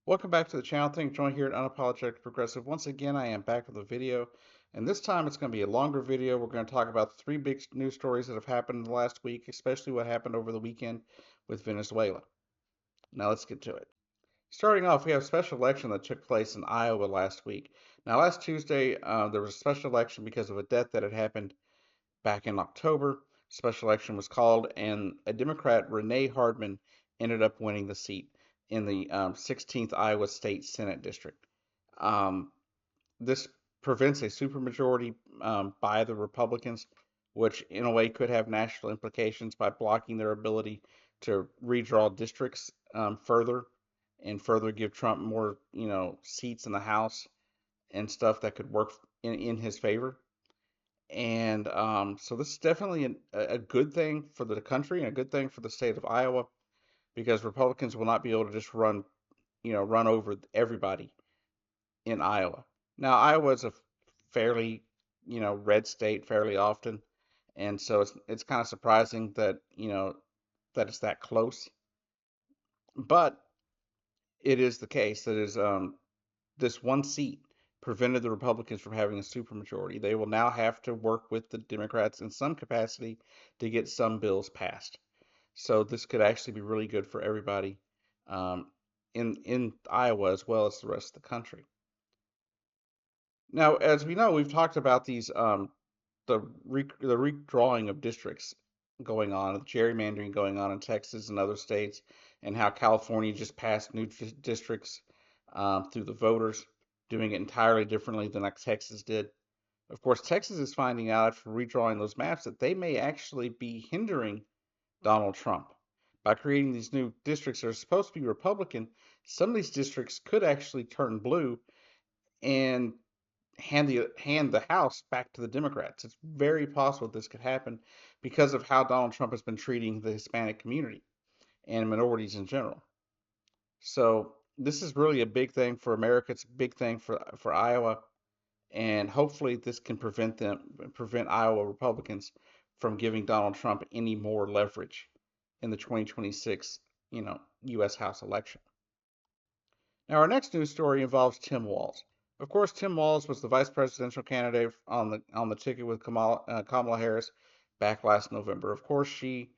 Welcome back to the channel. Thank you for joining here at Unapologetic Progressive. Once again, I am back with a video, and this time it's going to be a longer video. We're going to talk about the three big news stories that have happened in the last week, especially what happened over the weekend with Venezuela. Now let's get to it. Starting off, we have a special election that took place in Iowa last week. Now, last Tuesday, there was a special election because of a death that had happened back in October. Special election was called, and a Democrat, Renee Hardman, ended up winning the seat in the 16th Iowa State Senate District. Um, this prevents a supermajority by the Republicans, which in a way could have national implications by blocking their ability to redraw districts further and further give Trump more, seats in the House and stuff that could work in his favor. And so this is definitely a good thing for the country and a good thing for the state of Iowa because Republicans will not be able to just run over everybody in Iowa. Now, Iowa is a fairly, red state fairly often, and so it's kind of surprising that, that it's that close. But it is the case that is this one seat prevented the Republicans from having a supermajority. They will now have to work with the Democrats in some capacity to get some bills passed. So this could actually be really good for everybody um, in Iowa as well as the rest of the country. Now, as we know, we've talked about these the redrawing of districts going on, the gerrymandering going on in Texas and other states, and how California just passed new districts through the voters, doing it entirely differently than like Texas did. Of course, Texas is finding out after redrawing those maps that they may actually be hindering Donald Trump by creating these new districts that are supposed to be Republican. Some of these districts could actually turn blue and hand the House back to the Democrats. It's very possible this could happen because of how Donald Trump has been treating the Hispanic community and minorities in general. So this is really a big thing for America. It's a big thing for Iowa, and hopefully this can prevent Iowa Republicans from giving Donald Trump any more leverage in the 2026, U.S. House election. Now, our next news story involves Tim Walz. Of course, Tim Walz was the vice presidential candidate on the ticket with Kamala Harris back last November. Of course, she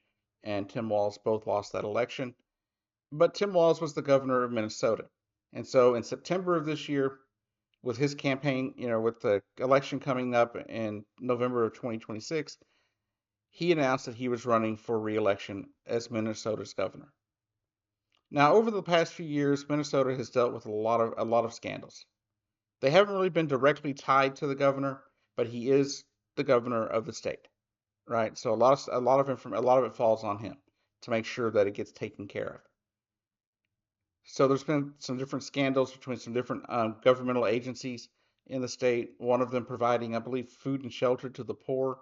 and Tim Walz both lost that election, but Tim Walz was the governor of Minnesota. And so in September of this year, with his campaign, with the election coming up in November of 2026, he announced that he was running for re-election as Minnesota's governor. Now, over the past few years, Minnesota has dealt with a lot of scandals. They haven't really been directly tied to the governor, but he is the governor of the state, right? So a lot of it falls on him to make sure that it gets taken care of. So there's been some different scandals between some different governmental agencies in the state. One of them providing, I believe, food and shelter to the poor.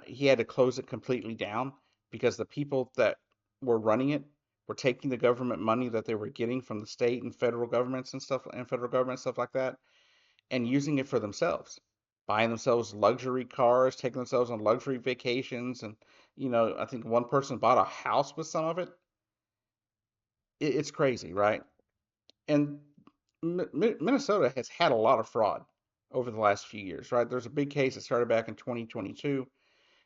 He had to close it completely down because the people that were running it were taking the government money that they were getting from the state and federal governments and federal government stuff like that, and using it for themselves, buying themselves luxury cars, taking themselves on luxury vacations, and I think one person bought a house with some of it. It's crazy, right? And Minnesota has had a lot of fraud over the last few years, right? There's a big case that started back in 2022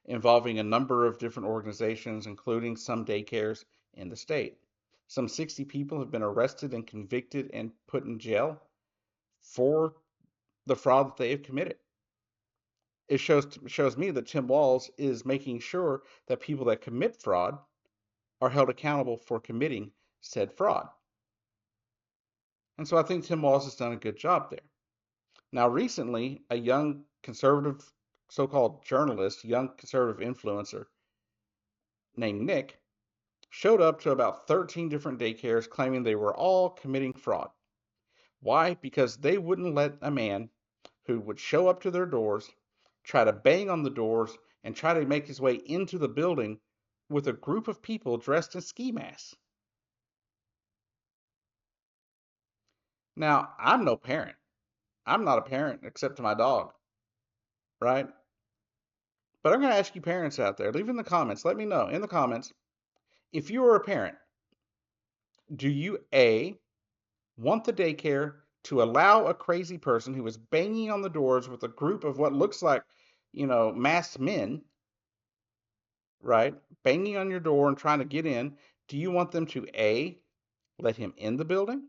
involving a number of different organizations, including some daycares in the state. Some 60 people have been arrested and convicted and put in jail for the fraud that they have committed. It shows me that Tim Walz is making sure that people that commit fraud are held accountable for committing said fraud. And so I think Tim Walz has done a good job there. Now, recently, a young conservative so-called journalist, young conservative influencer named Nick, showed up to about 13 different daycares claiming they were all committing fraud. Why? Because they wouldn't let a man who would show up to their doors, try to bang on the doors, and try to make his way into the building with a group of people dressed in ski masks. Now, I'm no parent. I'm not a parent except to my dog, right? But I'm going to ask you parents out there, leave in the comments, let me know in the comments, if you were a parent, do you A, want the daycare to allow a crazy person who is banging on the doors with a group of what looks like, masked men, right? Banging on your door and trying to get in. Do you want them to A, let him in the building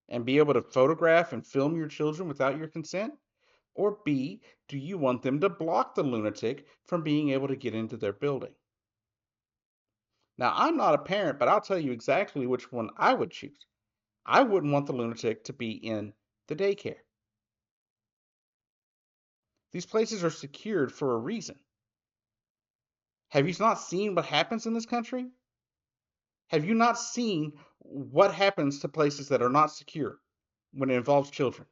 and be able to photograph and film your children without your consent? Or B, do you want them to block the lunatic from being able to get into their building? Now, I'm not a parent, but I'll tell you exactly which one I would choose. I wouldn't want the lunatic to be in the daycare. These places are secured for a reason. Have you not seen what happens in this country? Have you not seen what happens to places that are not secure when it involves children?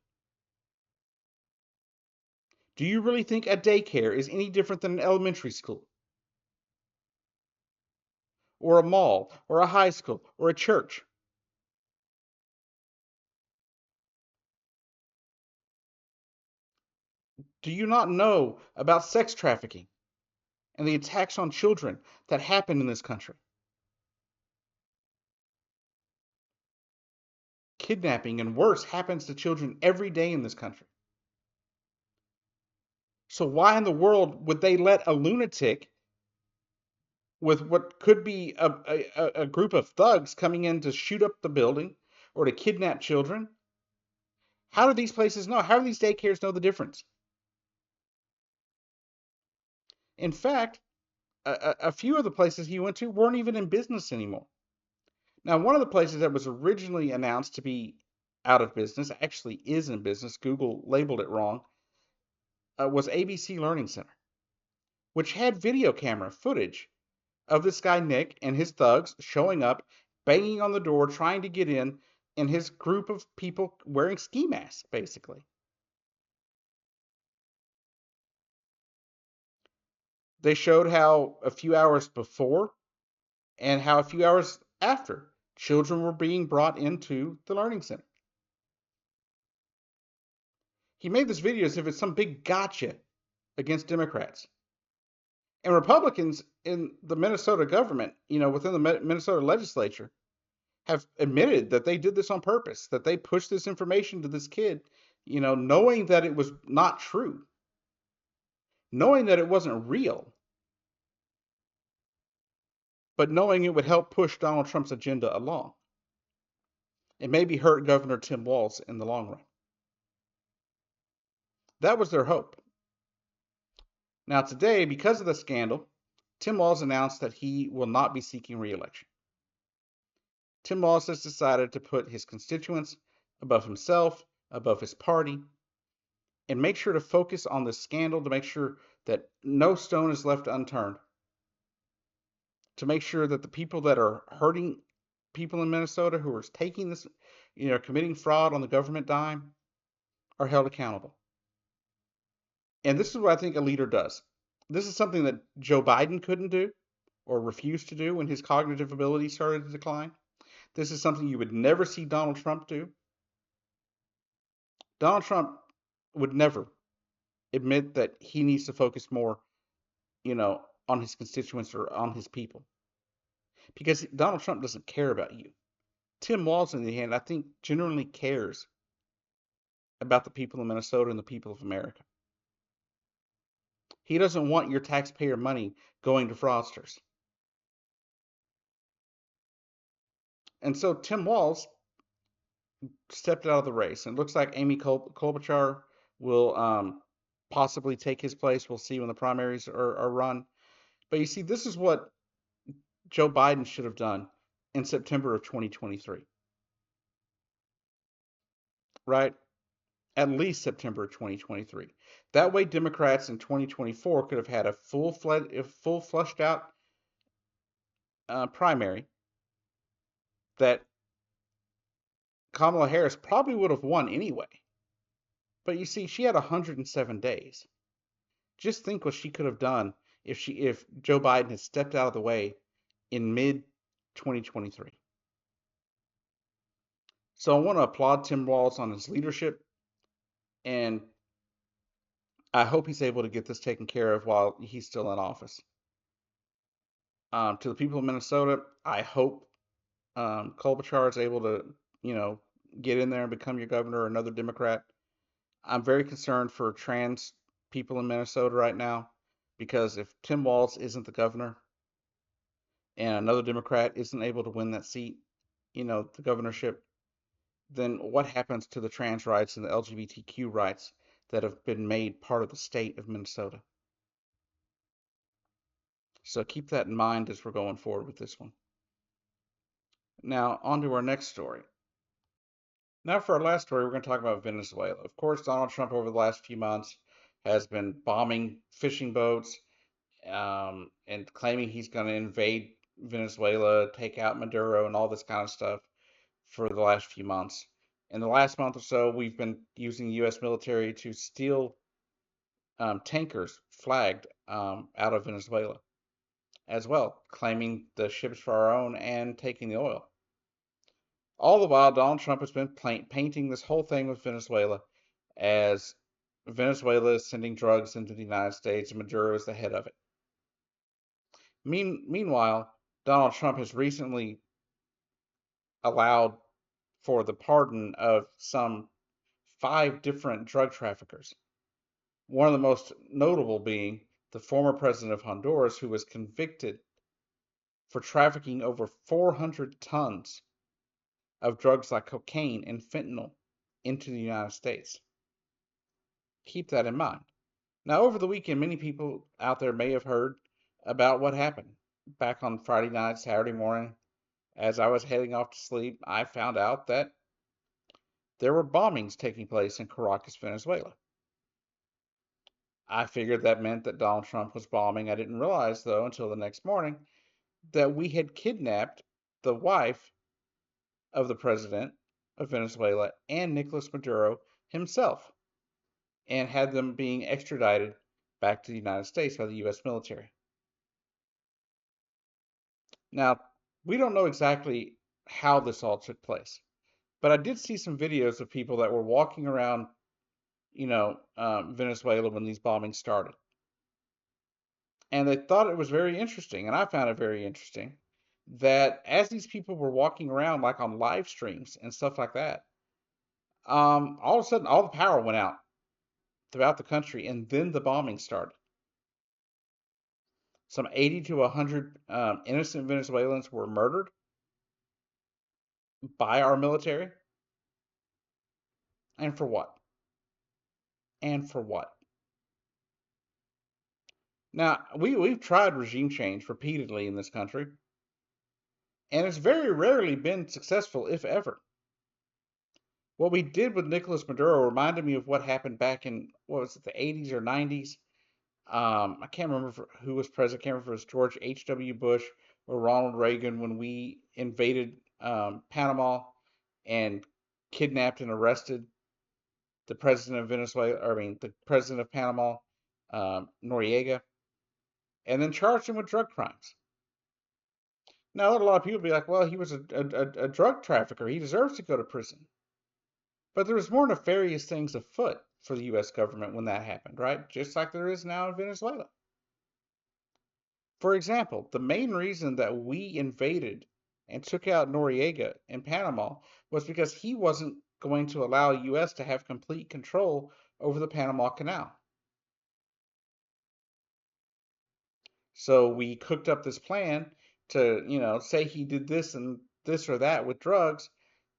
Do you really think a daycare is any different than an elementary school, or a mall, or a high school, or a church? Do you not know about sex trafficking and the attacks on children that happen in this country? Kidnapping and worse happens to children every day in this country. So why in the world would they let a lunatic with what could be a group of thugs coming in to shoot up the building or to kidnap children? How do these places know? How do these daycares know the difference? In fact, a few of the places he went to weren't even in business anymore. Now, one of the places that was originally announced to be out of business actually is in business. Google labeled it wrong. Was ABC Learning Center, which had video camera footage of this guy Nick and his thugs showing up, banging on the door, trying to get in, and his group of people wearing ski masks, basically. They showed how a few hours before and how a few hours after children were being brought into the learning center. He made this video as if it's some big gotcha against Democrats. And Republicans in the Minnesota government, within the Minnesota legislature, have admitted that they did this on purpose, that they pushed this information to this kid, knowing that it was not true, knowing that it wasn't real, but knowing it would help push Donald Trump's agenda along and maybe hurt Governor Tim Walz in the long run. That was their hope. Now, today, because of the scandal, Tim Walz announced that he will not be seeking re-election. Tim Walz has decided to put his constituents above himself, above his party, and make sure to focus on the scandal to make sure that no stone is left unturned, to make sure that the people that are hurting people in Minnesota who are taking this, committing fraud on the government dime are held accountable. And this is what I think a leader does. This is something that Joe Biden couldn't do or refused to do when his cognitive ability started to decline. This is something you would never see Donald Trump do. Donald Trump would never admit that he needs to focus more, on his constituents or on his people. Because Donald Trump doesn't care about you. Tim Walz, on the hand, I think genuinely cares about the people of Minnesota and the people of America. He doesn't want your taxpayer money going to fraudsters. And so Tim Walz stepped out of the race. And it looks like Amy Klobuchar will possibly take his place. We'll see when the primaries are run. But you see, this is what Joe Biden should have done in September of 2023, right? At least September of 2023. That way, Democrats in 2024 could have had a full flushed out primary that Kamala Harris probably would have won anyway. But you see, she had 107 days. Just think what she could have done if Joe Biden had stepped out of the way in mid 2023. So I want to applaud Tim Walz on his leadership, and I hope he's able to get this taken care of while he's still in office. To the people of Minnesota, I hope Klobuchar is able to, get in there and become your governor or another Democrat. I'm very concerned for trans people in Minnesota right now because if Tim Walz isn't the governor and another Democrat isn't able to win that seat, the governorship, then what happens to the trans rights and the LGBTQ rights that have been made part of the state of Minnesota? So keep that in mind as we're going forward with this one. Now, on to our next story. Now, for our last story, we're going to talk about Venezuela. Of course, Donald Trump over the last few months has been bombing fishing boats and claiming he's going to invade Venezuela, take out Maduro, and all this kind of stuff for the last few months. In the last month or so, we've been using the U.S. military to steal tankers flagged out of Venezuela as well, claiming the ships for our own and taking the oil. All the while, Donald Trump has been painting this whole thing with Venezuela as Venezuela is sending drugs into the United States and Maduro is the head of it. Meanwhile, Donald Trump has recently allowed for the pardon of some 5 different drug traffickers. One of the most notable being the former president of Honduras, who was convicted for trafficking over 400 tons of drugs like cocaine and fentanyl into the United States. Keep that in mind. Now, over the weekend, many people out there may have heard about what happened. Back on Friday night, Saturday morning, as I was heading off to sleep, I found out that there were bombings taking place in Caracas, Venezuela. I figured that meant that Donald Trump was bombing. I didn't realize, though, until the next morning, that we had kidnapped the wife of the president of Venezuela and Nicolás Maduro himself and had them being extradited back to the United States by the U.S. military. Now, we don't know exactly how this all took place, but I did see some videos of people that were walking around, Venezuela when these bombings started. And they thought it was very interesting, and I found it very interesting, that as these people were walking around, like on live streams and stuff like that, all of a sudden all the power went out throughout the country, and then the bombing started. Some 80 to 100 innocent Venezuelans were murdered by our military. And for what? And for what? Now, we've tried regime change repeatedly in this country, and it's very rarely been successful, if ever. What we did with Nicolas Maduro reminded me of what happened back in, what was it, the 80s or 90s? I can't remember who was president. I can't remember if it was George H.W. Bush or Ronald Reagan when we invaded Panama and kidnapped and arrested the president of Venezuela, or I mean, the president of Panama, Noriega, and then charged him with drug crimes. Now, a lot of people be like, well, he was a drug trafficker. He deserves to go to prison. But there was more nefarious things afoot for the U.S. government when that happened, right? Just like there is now in Venezuela. For example, the main reason that we invaded and took out Noriega in Panama was because he wasn't going to allow U.S. to have complete control over the Panama Canal. So we cooked up this plan to, say he did this and this or that with drugs,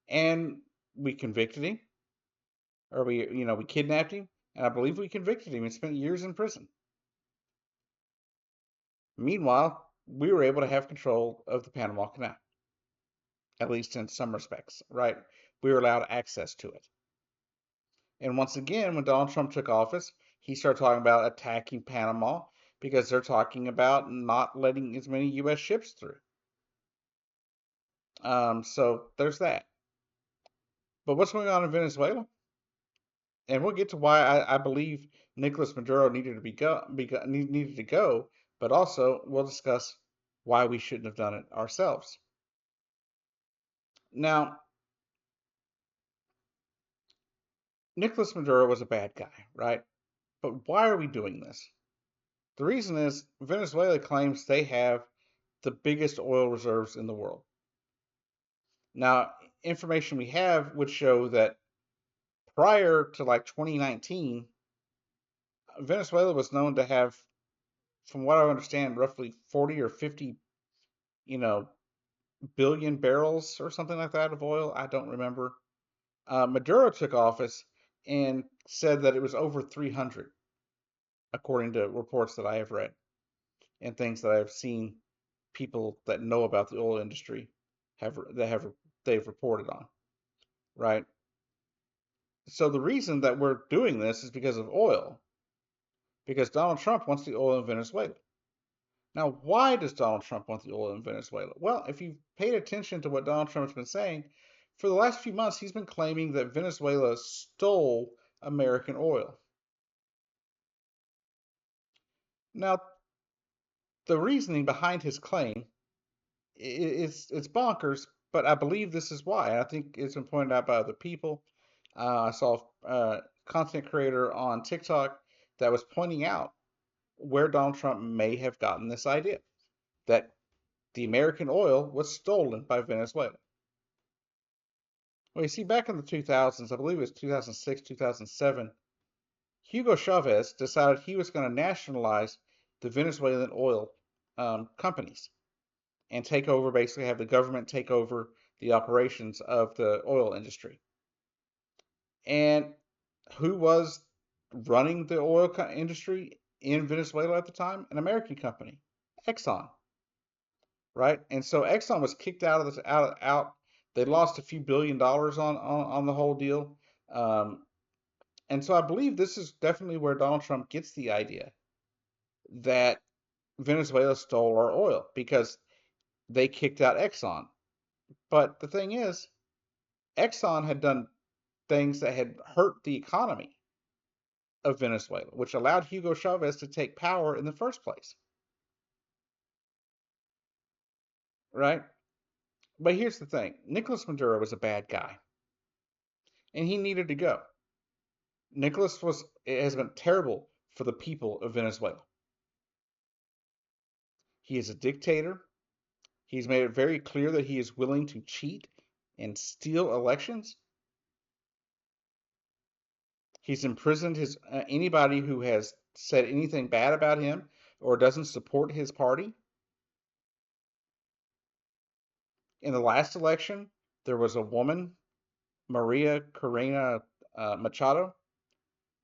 and we convicted him, or we kidnapped him, and I believe we convicted him and spent years in prison. Meanwhile, we were able to have control of the Panama Canal, at least in some respects, right? We were allowed access to it. And once again, when Donald Trump took office, he started talking about attacking Panama because they're talking about not letting as many U.S. ships through. So there's that. But what's going on in Venezuela? And we'll get to why I believe Nicolas Maduro needed to go, but also we'll discuss why we shouldn't have done it ourselves. Now, Nicolas Maduro was a bad guy, right? But why are we doing this? The reason is Venezuela claims they have the biggest oil reserves in the world. Now, information we have would show that prior to like 2019, Venezuela was known to have, from what I understand, roughly 40 or 50, you know, billion barrels or something like that of oil. I don't remember. Maduro took office and said that it was over 300, according to reports that I have read and things that I've seen people that know about the oil industry they've reported on, right? So the reason that we're doing this is because of oil, because Donald Trump wants the oil in Venezuela. Now, why does Donald Trump want the oil in Venezuela? Well, if you've paid attention to what Donald Trump has been saying, for the last few months, he's been claiming that Venezuela stole American oil. Now, the reasoning behind his claim it's bonkers, but I believe this is why. I think it's been pointed out by other people. I saw a content creator on TikTok that was pointing out where Donald Trump may have gotten this idea that the American oil was stolen by Venezuela. Well, you see, back in the 2000s, I believe it was 2006, 2007, Hugo Chavez decided he was going to nationalize the Venezuelan oil companies and take over, basically have the government take over the operations of the oil industry. And who was running the oil industry in Venezuela at the time? An American company, Exxon, right? And so Exxon was kicked out of this out. They lost a few $1 billion on the whole deal. Um, and so I believe this is definitely where Donald Trump gets the idea that Venezuela stole our oil because they kicked out Exxon. But the thing is, Exxon had done things that had hurt the economy of Venezuela, which allowed Hugo Chavez to take power in the first place, right? But here's the thing: Nicolas Maduro was a bad guy, and he needed to go. Nicolas was it has been terrible for the people of Venezuela. He is a dictator. He's made it very clear that he is willing to cheat and steal elections. He's imprisoned his anybody who has said anything bad about him or doesn't support his party. In the last election, there was a woman, Maria Corina Machado,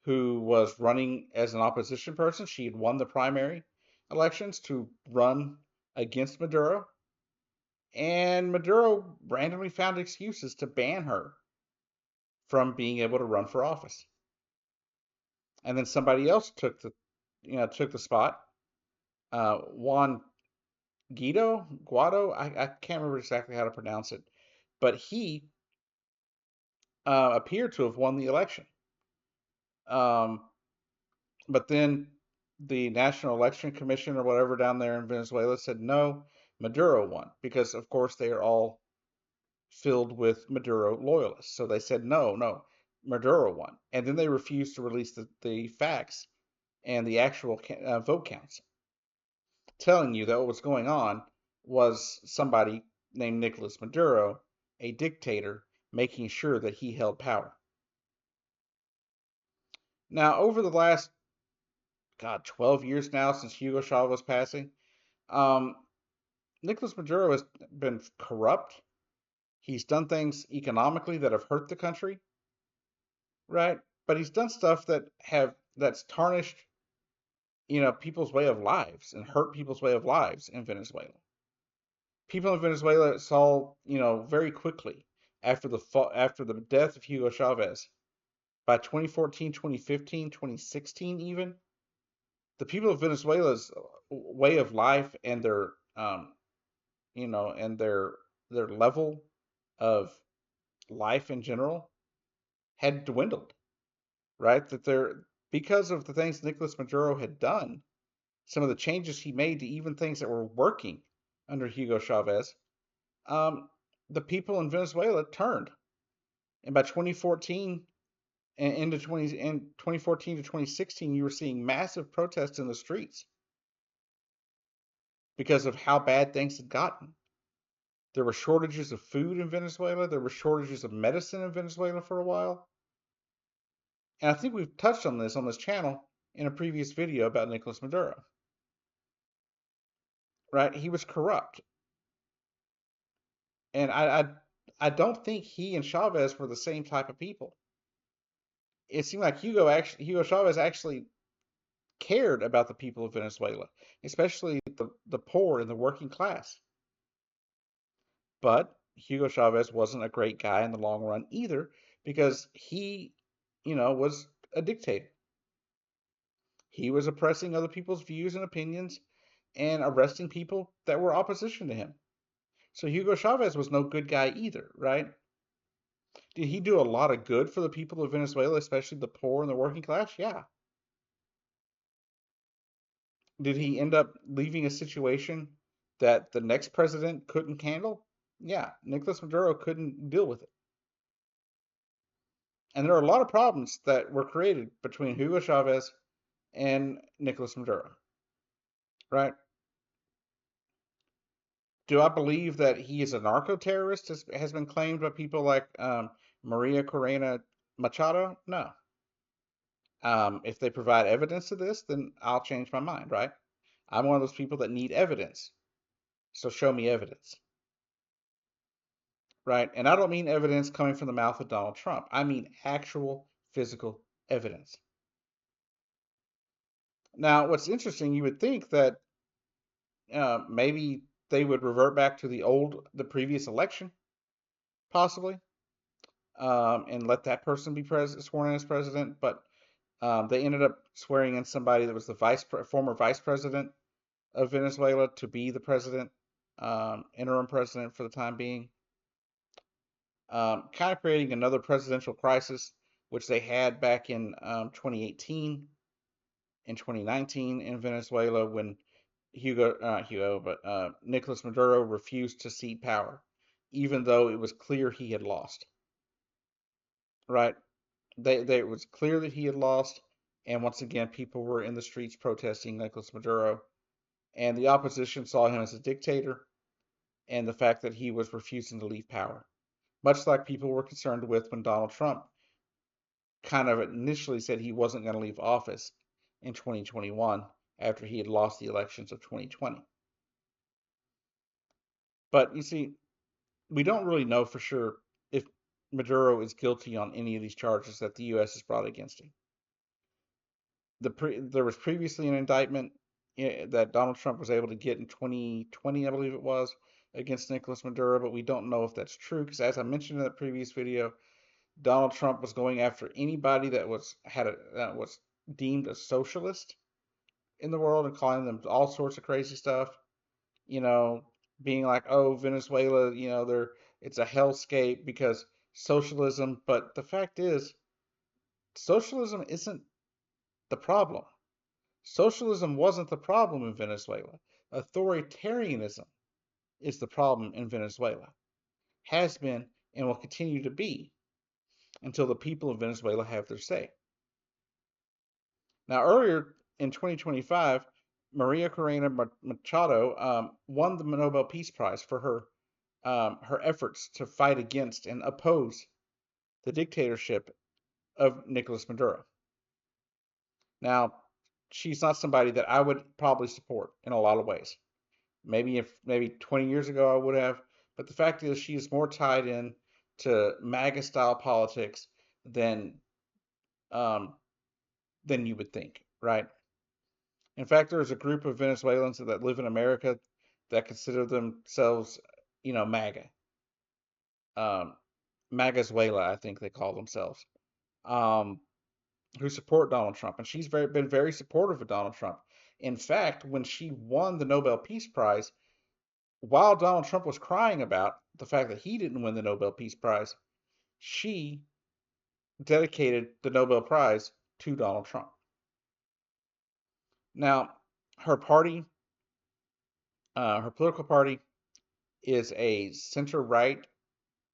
who was running as an opposition person. She had won the primary elections to run against Maduro, and Maduro randomly found excuses to ban her from being able to run for office. And then somebody else took the spot. Juan Guaido, I can't remember exactly how to pronounce it, but he appeared to have won the election. Um, but then the National Election Commission or whatever down there in Venezuela said no, Maduro won because of course they are all filled with Maduro loyalists. So they said no, no, Maduro won, and then they refused to release the facts and the actual vote counts, telling you that what was going on was somebody named Nicolas Maduro, a dictator, making sure that he held power. Now, over the last, 12 years now since Hugo Chavez passing, um, Nicolas Maduro has been corrupt. He's done things economically that have hurt the country, right? But he's done stuff that's tarnished, people's way of lives and hurt people's way of lives in Venezuela. People in Venezuela saw, very quickly after the death of Hugo Chavez, by 2014, 2015, 2016 even, the people of Venezuela's way of life and their level of life in general had dwindled, right? That they're because of the things Nicolas Maduro had done, some of the changes he made to even things that were working under Hugo Chavez, um, the people in Venezuela turned. And by 2014 and in 2014 to 2016, you were seeing massive protests in the streets because of how bad things had gotten. There were shortages of food in Venezuela. There were shortages of medicine in Venezuela for a while. And I think we've touched on this channel in a previous video about Nicolás Maduro. Right? He was corrupt. And I don't think he and Chavez were the same type of people. It seemed like Hugo Chavez actually cared about the people of Venezuela, especially the poor and the working class. But Hugo Chavez wasn't a great guy in the long run either, because he, was a dictator. He was oppressing other people's views and opinions and arresting people that were opposition to him. So Hugo Chavez was no good guy either, right? Did he do a lot of good for the people of Venezuela, especially the poor and the working class? Yeah. Did he end up leaving a situation that the next president couldn't handle? Yeah, Nicolas Maduro couldn't deal with it. And there are a lot of problems that were created between Hugo Chavez and Nicolas Maduro, right? Do I believe that he is a narco terrorist, as has been claimed by people like Maria Corina Machado? No. If they provide evidence to this, then I'll change my mind, right? I'm one of those people that need evidence. So show me evidence, right? And I don't mean evidence coming from the mouth of Donald Trump. I mean actual physical evidence. Now, what's interesting, you would think that maybe they would revert back to the previous election, possibly, and let that person be sworn in as president. But they ended up swearing in somebody that was the former vice president of Venezuela to be the president, interim president for the time being, kind of creating another presidential crisis, which they had back in 2018 and 2019 in Venezuela when Nicolas Maduro refused to cede power, even though it was clear he had lost. Right? It was clear that he had lost, and once again, people were in the streets protesting Nicolas Maduro, and the opposition saw him as a dictator, and the fact that he was refusing to leave power, much like people were concerned with when Donald Trump kind of initially said he wasn't going to leave office in 2021 after he had lost the elections of 2020. But you see, we don't really know for sure if Maduro is guilty on any of these charges that the U.S. has brought against him. There was previously an indictment that Donald Trump was able to get in 2020, I believe it was, against Nicolas Maduro, but we don't know if that's true because, as I mentioned in the previous video, Donald Trump was going after anybody that was deemed a socialist in the world and calling them all sorts of crazy stuff. You know, being like, "Oh, Venezuela, it's a hellscape because socialism." But the fact is, socialism isn't the problem. Socialism wasn't the problem in Venezuela. Authoritarianism is the problem in Venezuela. Has been and will continue to be until the people of Venezuela have their say. Now, earlier in 2025, Maria Corina Machado won the Nobel Peace Prize for her efforts to fight against and oppose the dictatorship of Nicolas Maduro. Now, she's not somebody that I would probably support in a lot of ways. Maybe 20 years ago I would have, but the fact is she is more tied in to MAGA style politics than um, than you would think, right? In fact, there's a group of Venezuelans that live in America that consider themselves, MAGA. Um, Magazuela, I think they call themselves, um, who support Donald Trump. And she's been very supportive of Donald Trump. In fact, when she won the Nobel Peace Prize, while Donald Trump was crying about the fact that he didn't win the Nobel Peace Prize, she dedicated the Nobel Prize to Donald Trump. Now, her party, her political party, is a center right,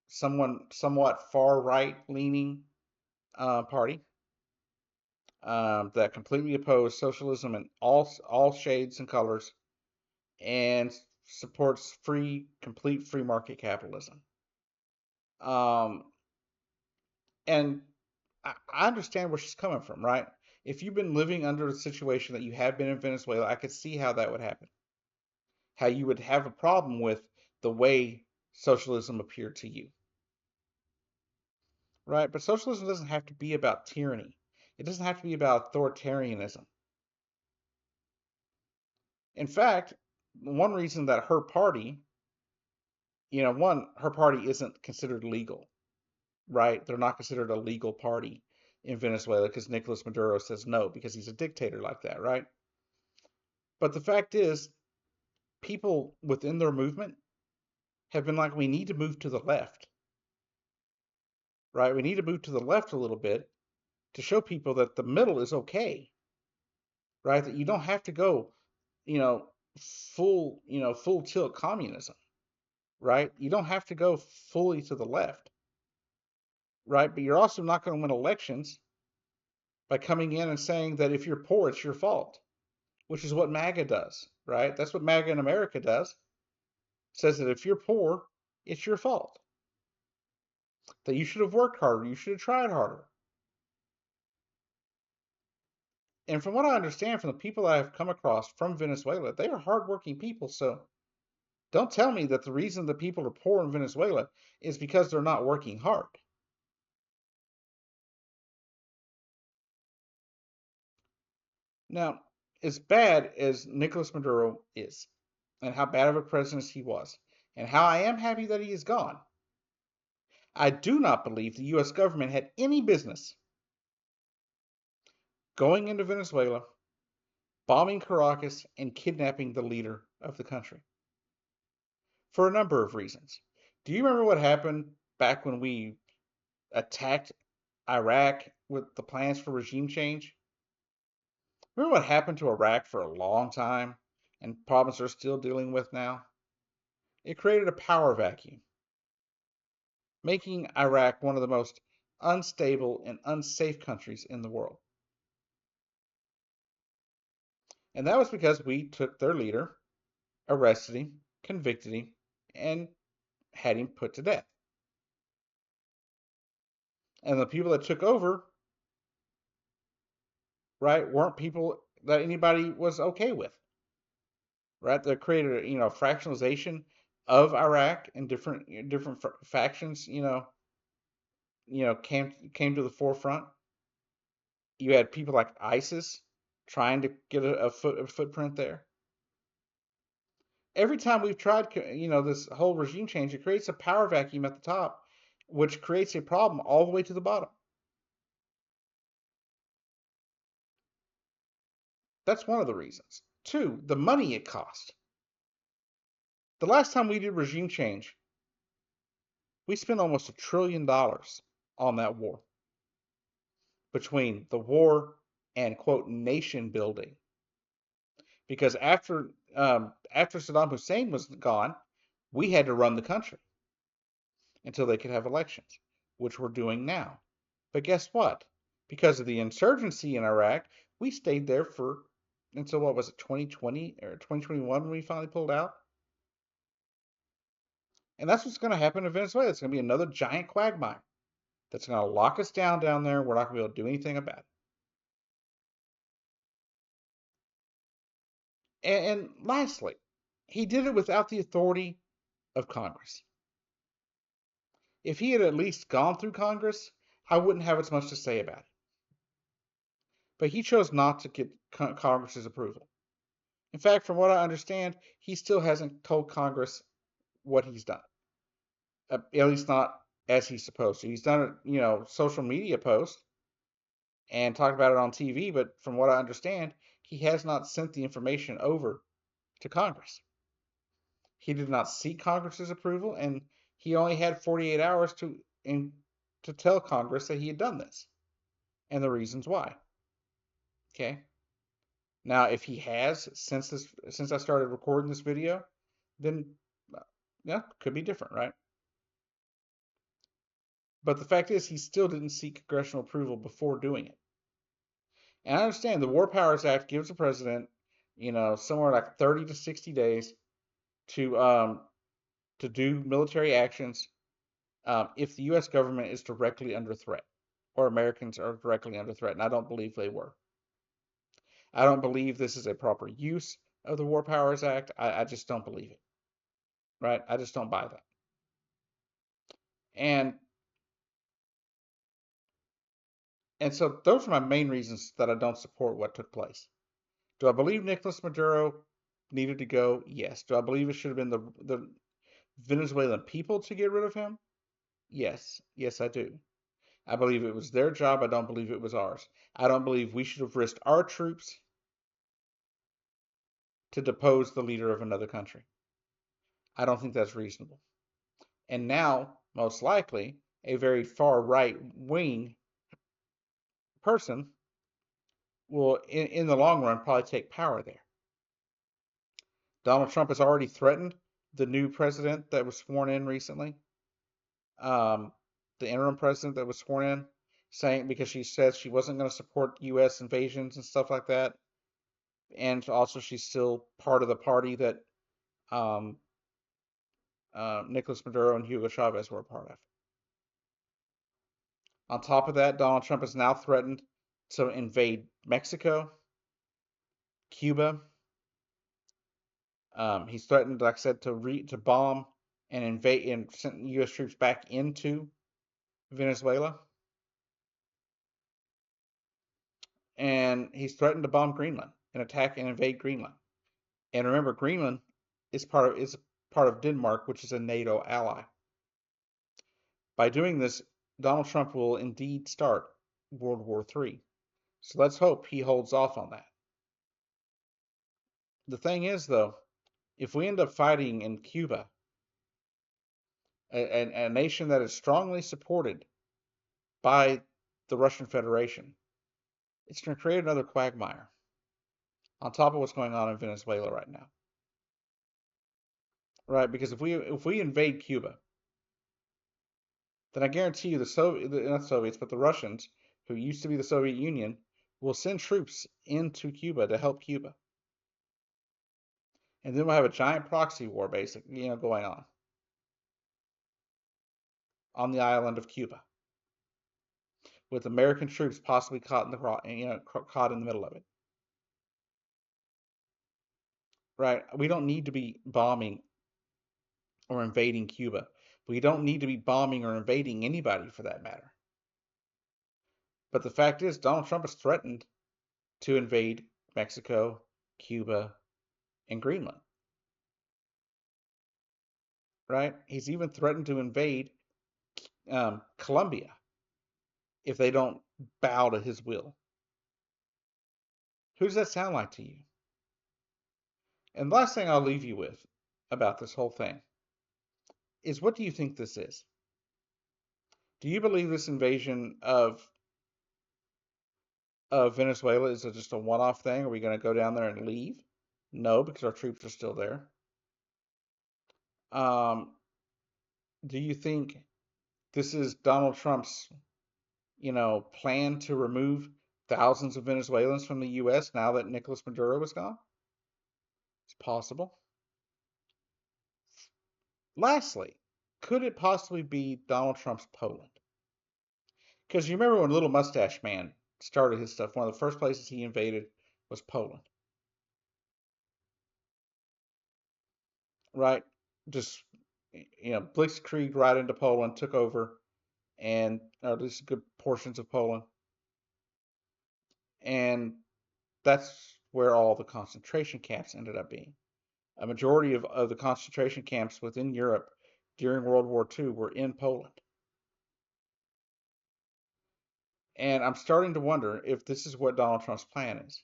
somewhat far right leaning party that completely oppose socialism in all shades and colors, and supports complete free market capitalism. Um, and I understand where she's coming from, right? If you've been living under a situation that you have been in Venezuela, I could see how that would happen. How you would have a problem with the way socialism appeared to you, right? But socialism doesn't have to be about tyranny. It doesn't have to be about authoritarianism. In fact, one reason that her party, her party isn't considered legal, right? They're not considered a legal party in Venezuela because Nicolas Maduro says no because he's a dictator like that, right? But the fact is, people within their movement have been like, we need to move to the left, right? We need to move to the left a little bit to show people that the middle is okay, right? That you don't have to go, you know, full tilt communism, right? You don't have to go fully to the left, right? But you're also not going to win elections by coming in and saying that if you're poor, it's your fault, which is what MAGA does, right? That's what MAGA in America does. It says that if you're poor, it's your fault. That you should have worked harder, you should have tried harder. And from what I understand from the people that I've come across from Venezuela, they are hardworking people. So don't tell me that the reason that people are poor in Venezuela is because they're not working hard. Now, as bad as Nicolas Maduro is, and how bad of a president he was, and how I am happy that he is gone, I do not believe the US government had any business going into Venezuela, bombing Caracas, and kidnapping the leader of the country for a number of reasons. Do you remember what happened back when we attacked Iraq with the plans for regime change? Remember what happened to Iraq for a long time and problems they're still dealing with now? It created a power vacuum, making Iraq one of the most unstable and unsafe countries in the world. And that was because we took their leader, arrested him, convicted him, and had him put to death. And the people that took over, right, weren't people that anybody was okay with, right? They created, a fractionalization of Iraq and different factions, came to the forefront. You had people like ISIS trying to get a footprint there. Every time we've tried, this whole regime change, it creates a power vacuum at the top, which creates a problem all the way to the bottom. That's one of the reasons. Two, the money it cost. The last time we did regime change, we spent almost $1 trillion on that war, between the war and quote nation building. Because after Saddam Hussein was gone, we had to run the country until they could have elections, which we're doing now. But guess what? Because of the insurgency in Iraq, we stayed there for until what was it, 2020 or 2021 when we finally pulled out? And that's what's going to happen in Venezuela. It's going to be another giant quagmire that's going to lock us down there. We're not going to be able to do anything about it. And lastly, he did it without the authority of Congress. If he had at least gone through Congress, I wouldn't have as much to say about it. But he chose not to get Congress's approval. In fact, from what I understand, he still hasn't told Congress what he's done. At least not as he's supposed to. He's done a, social media post and talked about it on TV, but from what I understand, he has not sent the information over to Congress. He did not seek Congress's approval, and he only had 48 hours to tell Congress that he had done this and the reasons why. Okay. Now, if he has since I started recording this video, then yeah, could be different, right? But the fact is, he still didn't seek congressional approval before doing it. And I understand the War Powers Act gives the president, somewhere like 30 to 60 days to um, to do military actions if the U.S. government is directly under threat or Americans are directly under threat. And I don't believe they were. I don't believe this is a proper use of the War Powers Act. I just don't believe it. Right? I just don't buy that. And so those are my main reasons that I don't support what took place. Do I believe Nicolas Maduro needed to go? Yes. Do I believe it should have been the Venezuelan people to get rid of him? Yes. Yes, I do. I believe it was their job. I don't believe it was ours. I don't believe we should have risked our troops to depose the leader of another country. I don't think that's reasonable. And now, most likely, a very far right wing person will, in the long run, probably take power there. Donald Trump has already threatened the new president that was sworn in recently, um, the interim president that was sworn in, saying because she says she wasn't going to support U.S. invasions and stuff like that, and also she's still part of the party that um, Nicolas Maduro and Hugo Chavez were a part of. On top of that, Donald Trump has now threatened to invade Mexico, Cuba. He's threatened, like I said, to bomb and invade and send U.S. troops back into Venezuela. And he's threatened to bomb Greenland and attack and invade Greenland. And remember, Greenland is part of Denmark, which is a NATO ally. By doing this, Donald Trump will indeed start World War III. So let's hope he holds off on that. The thing is, though, if we end up fighting in Cuba, a nation that is strongly supported by the Russian Federation, it's going to create another quagmire on top of what's going on in Venezuela right now. Right? Because if we invade Cuba, then I guarantee you not Soviets, but the Russians, who used to be the Soviet Union, will send troops into Cuba to help Cuba. And then we'll have a giant proxy war, basically, going on the island of Cuba, with American troops possibly caught in caught in the middle of it. Right? We don't need to be bombing or invading Cuba. We don't need to be bombing or invading anybody for that matter. But the fact is, Donald Trump has threatened to invade Mexico, Cuba, and Greenland. Right? He's even threatened to invade Colombia if they don't bow to his will. Who does that sound like to you? And the last thing I'll leave you with about this whole thing is, what do you think this is? Do you believe this invasion of Venezuela is just a one-off thing? Are we going to go down there and leave? No, because our troops are still there. Um, do you think this is Donald Trump's, plan to remove thousands of Venezuelans from the U.S. now that Nicolas Maduro is gone? It's possible. Lastly, could it possibly be Donald Trump's Poland? Because you remember when Little Mustache Man started his stuff, one of the first places he invaded was Poland. Right? Just, blitzkrieg right into Poland, took over, and or at least good portions of Poland. And that's where all the concentration camps ended up being. A majority of the concentration camps within Europe during World War II were in Poland. And I'm starting to wonder if this is what Donald Trump's plan is,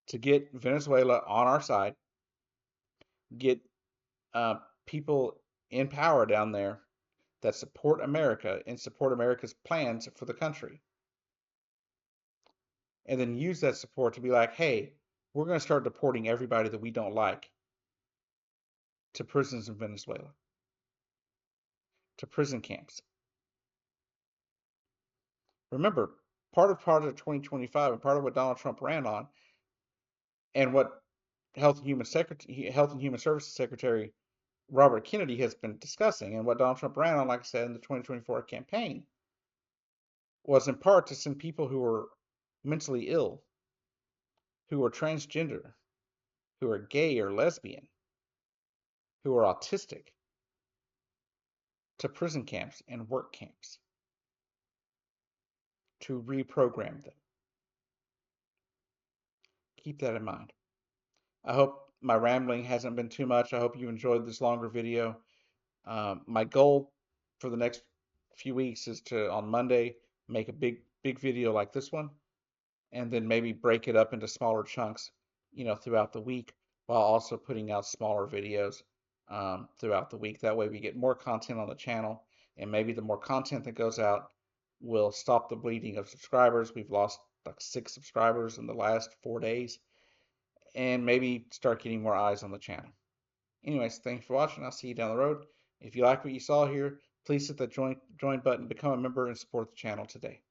to get Venezuela on our side, get people in power down there that support America and support America's plans for the country. And then use that support to be like, hey, we're going to start deporting everybody that we don't like to prisons in Venezuela, to prison camps. Remember, part of Project 2025 and part of what Donald Trump ran on and what Health and Human Services Secretary Robert Kennedy has been discussing, and what Donald Trump ran on, like I said, in the 2024 campaign, was in part to send people who were mentally ill, who are transgender, who are gay or lesbian, who are autistic, to prison camps and work camps to reprogram them. Keep that in mind. I hope my rambling hasn't been too much. I hope you enjoyed this longer video. My goal for the next few weeks is to, on Monday, make a big video like this one, and then maybe break it up into smaller chunks, throughout the week, while also putting out smaller videos throughout the week. That way we get more content on the channel, and maybe the more content that goes out will stop the bleeding of subscribers. We've lost like 6 subscribers in the last 4 days, and maybe start getting more eyes on the channel. Anyways, thanks for watching. I'll see you down the road. If you like what you saw here, please hit the join button, become a member, and support the channel today.